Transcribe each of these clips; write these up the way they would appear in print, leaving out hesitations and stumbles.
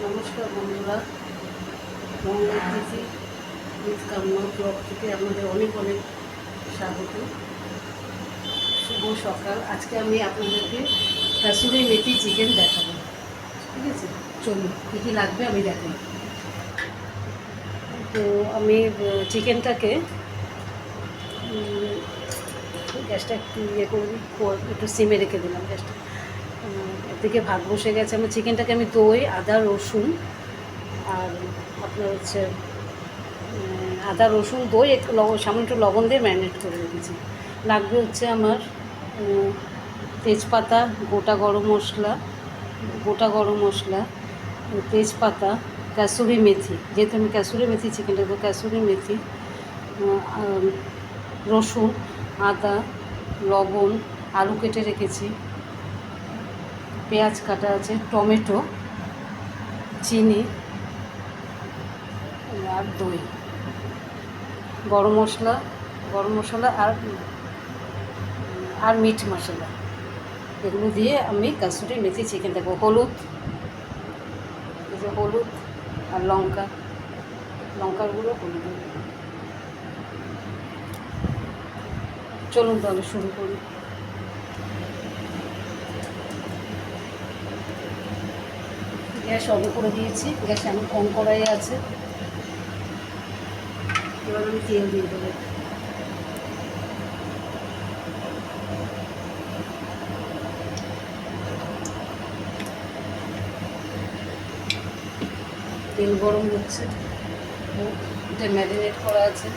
নমস্কার বন্ধুরা, মঙ্গল তিথি with কাম্মা blog থেকে আপনাদের অনেক অনেক স্বাগত। শুভ সকাল। আজকে আমি আপনাদেরকে কাসুরি মেথি চিকেন দেখাবো। ঠিক আছে, চলুন কী কী লাগবে আমি দেখাই। তো আমি চিকেনটাকে গ্যাসটা একটু করে দিই, একটু সিমে রেখে দিলাম গ্যাসটা। এদিকে ভাত বসে গেছে। আমার চিকেনটাকে আমি দই, আদা, রসুন আর আপনার হচ্ছে আদা, রসুন, দই, একটু সামান্য একটু লবণ দিয়ে ম্যারিনেট করে রেখেছি। লাগবে হচ্ছে আমার তেজপাতা, গোটা গরম মশলা, তেজপাতা, কাসুরি মেথি, যেহেতু আমি কাসুরি মেথি চিকেন দেবো, কাসুরি মেথি, রসুন, আদা, লবণ, আলু কেটে রেখেছি, পেঁয়াজ কাটা আছে, টমেটো, চিনি আর দই, গরম মশলা আর মিট মশলা, এগুলো দিয়ে আমি কাসুরি মেথি চিকেন দেবো। হলুদ আর লঙ্কার গুঁড়ো, হলুদ। চলুন তাহলে শুরু করি। গ্যাস অন করে দিয়েছি, গ্যাস আমি কম কড়াই আছে। এবার আমি তেল দিয়ে দেবো। তেল গরম হচ্ছে, এটা ম্যারিনেট করা আছে।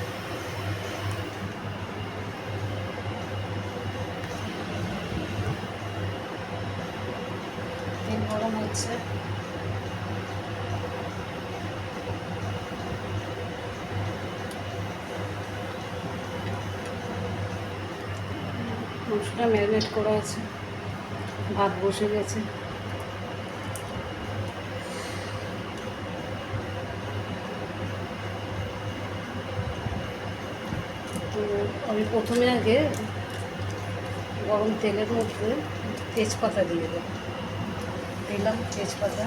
তেল গরম হচ্ছে, মাংসটা ম্যারিনেট করা আছে, ভাত বসে গেছে। তো আমি প্রথমে আগে গরম তেলের মধ্যে তেজপাতা দিয়ে দিলাম তেজপাতা,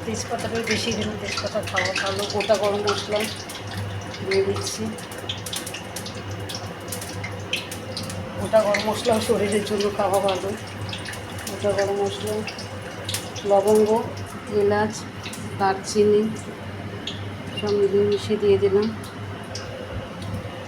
তেজপাতাটাই বেশি দিন, তেজপাতা খাওয়া ভালো। গোটা গরম মশলা দিয়ে দিচ্ছি। গোটা গরম মশলা শরীরের জন্য খাওয়া ভালো। গোটা গরম মশলা, লবঙ্গ, এলাচ, দারচিনি সব মিলিয়ে মিশিয়ে দিয়ে দিলাম।